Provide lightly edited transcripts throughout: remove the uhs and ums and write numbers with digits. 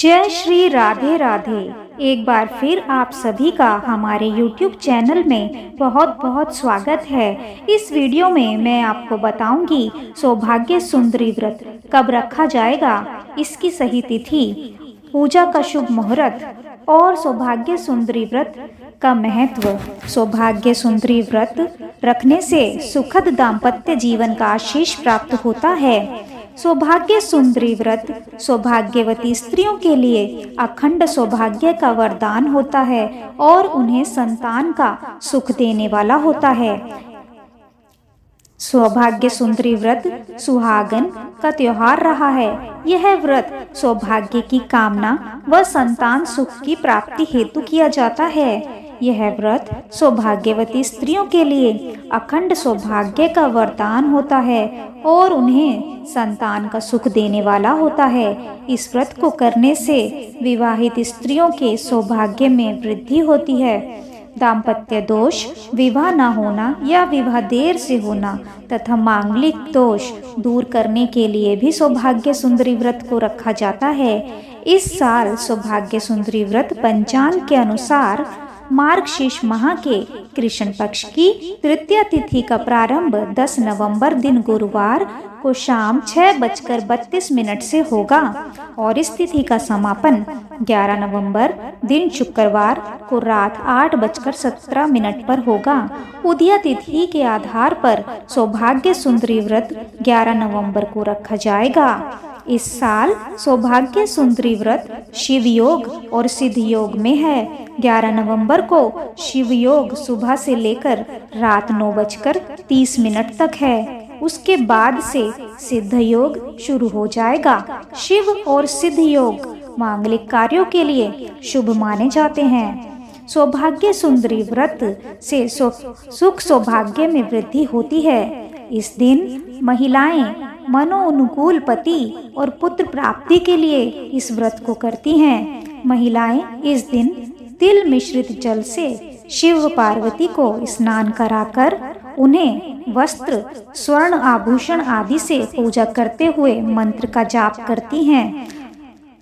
जय श्री राधे राधे। एक बार फिर आप सभी का हमारे YouTube चैनल में बहुत बहुत स्वागत है। इस वीडियो में मैं आपको बताऊंगी सौभाग्य सुंदरी व्रत कब रखा जाएगा, इसकी सही तिथि, पूजा का शुभ मुहूर्त और सौभाग्य सुंदरी व्रत का महत्व। सौभाग्य सुंदरी व्रत रखने से सुखद दाम्पत्य जीवन का आशीष प्राप्त होता है। सौभाग्य सुंदरी व्रत सौभाग्यवती स्त्रियों के लिए अखंड सौभाग्य का वरदान होता है और उन्हें संतान का सुख देने वाला होता है। सौभाग्य सुंदरी व्रत सुहागन का त्योहार रहा है। यह व्रत सौभाग्य की कामना व संतान सुख की प्राप्ति हेतु किया जाता है। यह व्रत सौभाग्यवती स्त्रियों के लिए अखंड सौभाग्य का वरदान होता है और उन्हें संतान का सुख देने वाला होता है। इस व्रत को करने से विवाहित स्त्रियों के सौभाग्य में वृद्धि होती है। दाम्पत्य दोष, विवाह न होना या विवाह देर से होना तथा मांगलिक दोष दूर करने के लिए भी सौभाग्य सुंदरी व्रत को रखा जाता है। इस साल सौभाग्य सुंदरी व्रत पंचांग के अनुसार मार्गशीर्ष माह के कृष्ण पक्ष की तृतीया तिथि का प्रारंभ 10 नवंबर दिन गुरुवार को शाम 6:32 से होगा और इस तिथि का समापन 11 नवंबर दिन शुक्रवार को रात 8:17 पर होगा। उदया तिथि के आधार पर सौभाग्य सुंदरी व्रत 11 नवंबर को रखा जाएगा। इस साल सौभाग्य सुंदरी व्रत शिव योग और सिद्ध योग में है। 11 नवंबर को शिव योग सुबह से लेकर रात 9:30 तक है। उसके बाद से सिद्ध योग शुरू हो जाएगा। शिव और सिद्ध योग मांगलिक कार्यों के लिए शुभ माने जाते हैं। सौभाग्य सुंदरी व्रत से सुख सौभाग्य में वृद्धि होती है। इस दिन महिलाएं मनोनुकूल पति और पुत्र प्राप्ति के लिए इस व्रत को करती हैं। महिलाएं इस दिन तिल मिश्रित जल से शिव पार्वती को स्नान कराकर उन्हें वस्त्र, स्वर्ण आभूषण आदि से पूजा करते हुए मंत्र का जाप करती हैं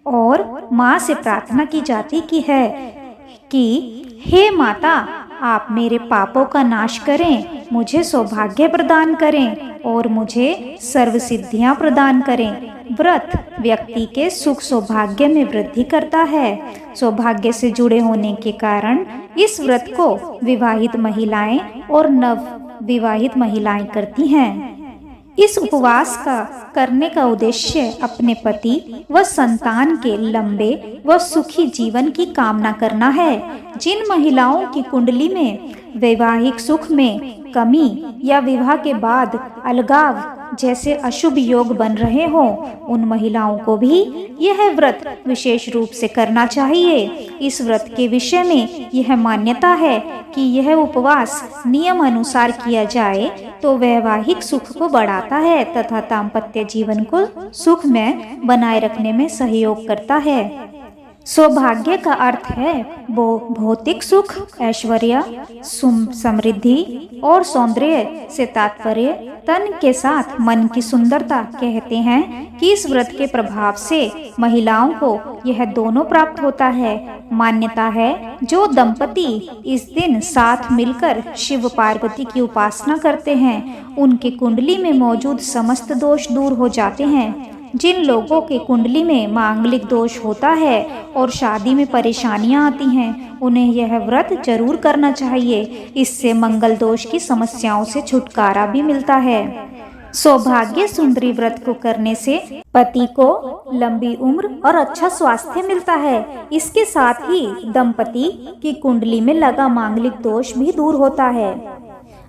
और माँ से प्रार्थना की जाती की है कि हे माता, आप मेरे पापों का नाश करें, मुझे सौभाग्य प्रदान करें और मुझे सर्व सिद्धियां प्रदान करें। व्रत व्यक्ति के सुख सौभाग्य में वृद्धि करता है। सौभाग्य से जुड़े होने के कारण इस व्रत को विवाहित महिलाएं और नव विवाहित महिलाएं करती हैं। इस उपवास का करने का उद्देश्य अपने पति व संतान के लंबे व सुखी जीवन की कामना करना है। जिन महिलाओं की कुंडली में वैवाहिक सुख में कमी या विवाह के बाद अलगाव जैसे अशुभ योग बन रहे हों, उन महिलाओं को भी यह व्रत विशेष रूप से करना चाहिए। इस व्रत के विषय में यह मान्यता है कि यह उपवास नियम अनुसार किया जाए तो वैवाहिक सुख को बढ़ाता है तथा दाम्पत्य जीवन को सुख में बनाए रखने में सहयोग करता है। सौभाग्य का अर्थ है वो भौतिक सुख, ऐश्वर्य, समृद्धि और सौंदर्य से तात्पर्य तन के साथ मन की सुंदरता। कहते हैं कि इस व्रत के प्रभाव से महिलाओं को यह दोनों प्राप्त होता है। मान्यता है जो दंपति इस दिन साथ मिलकर शिव पार्वती की उपासना करते हैं, उनके कुंडली में मौजूद समस्त दोष दूर हो जाते हैं। जिन लोगों के कुंडली में मांगलिक दोष होता है और शादी में परेशानियां आती हैं, उन्हें यह व्रत जरूर करना चाहिए। इससे मंगल दोष की समस्याओं से छुटकारा भी मिलता है। सौभाग्य सुंदरी व्रत को करने से पति को लंबी उम्र और अच्छा स्वास्थ्य मिलता है। इसके साथ ही दंपति की कुंडली में लगा मांगलिक दोष भी दूर होता है।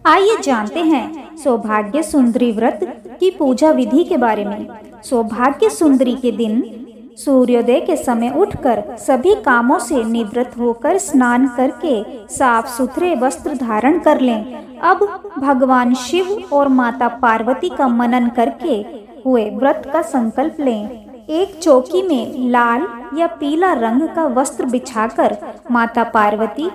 आइए जानते हैं सौभाग्य सुंदरी व्रत की पूजा विधि के बारे में। सौभाग्य सुंदरी के दिन सूर्योदय के समय उठकर सभी कामों से निवृत्त होकर स्नान करके साफ सुथरे वस्त्र धारण कर लें। अब भगवान शिव और माता पार्वती का मनन करके हुए व्रत का संकल्प लें। एक चौकी में लाल या पीला रंग का वस्त्र बिछाकर माता पार्वती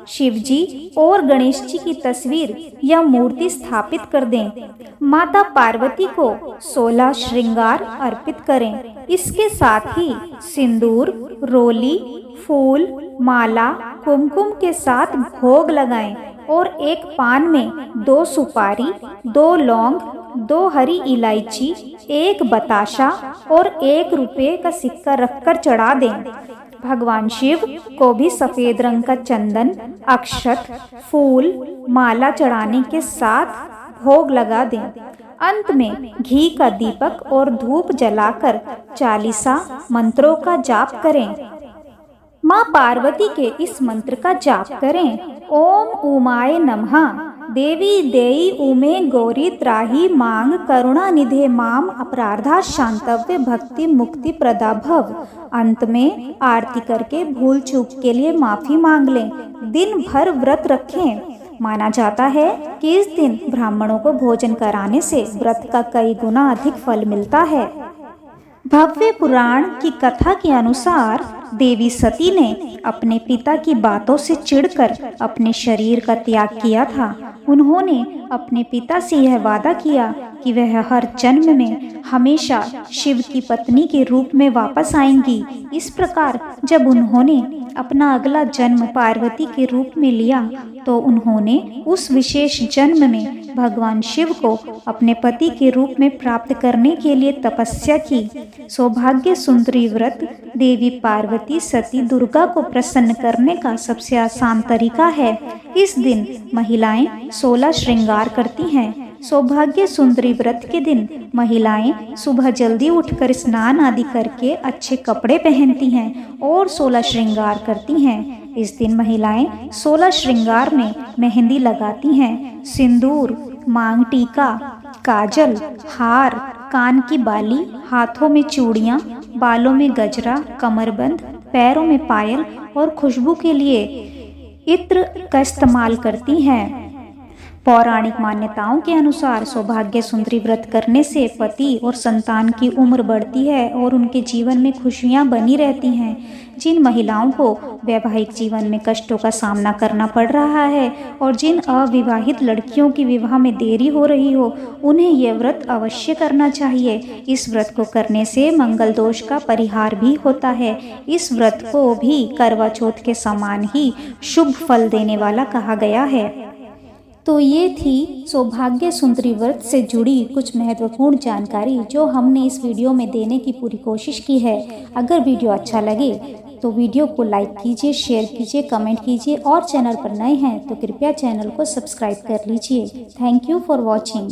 शिव जी और गणेश जी की तस्वीर या मूर्ति स्थापित कर दें। माता पार्वती को 16 श्रृंगार अर्पित करें। इसके साथ ही सिंदूर, रोली, फूल, माला, कुमकुम के साथ भोग लगाएं और एक पान में 2 सुपारी, 2 लौंग, 2 हरी इलायची, 1 बताशा और 1 रुपये का सिक्का रखकर चढ़ा दें। भगवान शिव को भी सफेद रंग का चंदन, अक्षत, फूल, माला चढ़ाने के साथ भोग लगा दें। अंत में घी का दीपक और धूप जलाकर 40 मंत्रों का जाप करें। माँ पार्वती के इस मंत्र का जाप करें। ओम उमाय नमः, देवी देई उमे गौरी त्राही मांग, करुणा निधे माम अपराधा शांतव्य भक्ति मुक्ति प्रदा भव। अंत में आरती करके भूल चूक के लिए माफी मांग लें। दिन भर व्रत रखें। माना जाता है कि इस दिन ब्राह्मणों को भोजन कराने से व्रत का कई गुना अधिक फल मिलता है। भव्य पुराण की कथा के अनुसार देवी सती ने अपने पिता की बातों से चिढ़कर अपने शरीर का त्याग किया था। उन्होंने अपने पिता से यह वादा किया कि वह हर जन्म में हमेशा शिव की पत्नी के रूप में वापस आएंगी। इस प्रकार जब उन्होंने अपना अगला जन्म पार्वती के रूप में लिया तो उन्होंने उस विशेष जन्म में भगवान शिव को अपने पति के रूप में प्राप्त करने के लिए तपस्या की। सौभाग्य सुंदरी व्रत देवी पार्वती सती दुर्गा को प्रसन्न करने का सबसे आसान तरीका है। इस दिन महिलाएं 16 श्रृंगार करती हैं। सौभाग्य सुंदरी व्रत के दिन महिलाएं सुबह जल्दी उठकर स्नान आदि करके अच्छे कपड़े पहनती हैं और 16 श्रृंगार करती हैं। इस दिन महिलाएं 16 श्रृंगार में मेहंदी लगाती हैं। सिंदूर, मांग टीका, काजल, हार, कान की बाली, हाथों में चूड़ियाँ, बालों में गजरा, कमरबंद, पैरों में पायल और खुशबू के लिए इत्र का इस्तेमाल करती हैं। पौराणिक मान्यताओं के अनुसार सौभाग्य सुंदरी व्रत करने से पति और संतान की उम्र बढ़ती है और उनके जीवन में खुशियां बनी रहती हैं। जिन महिलाओं को वैवाहिक जीवन में कष्टों का सामना करना पड़ रहा है और जिन अविवाहित लड़कियों की विवाह में देरी हो रही हो, उन्हें यह व्रत अवश्य करना चाहिए। इस व्रत को करने से मंगल दोष का परिहार भी होता है। इस व्रत को भी करवा चौथ के समान ही शुभ फल देने वाला कहा गया है। तो ये थी सौभाग्य सुंदरी व्रत से जुड़ी कुछ महत्वपूर्ण जानकारी जो हमने इस वीडियो में देने की पूरी कोशिश की है। अगर वीडियो अच्छा लगे तो वीडियो को लाइक कीजिए, शेयर कीजिए, कमेंट कीजिए और चैनल पर नए हैं तो कृपया चैनल को सब्सक्राइब कर लीजिए। Thank you for watching.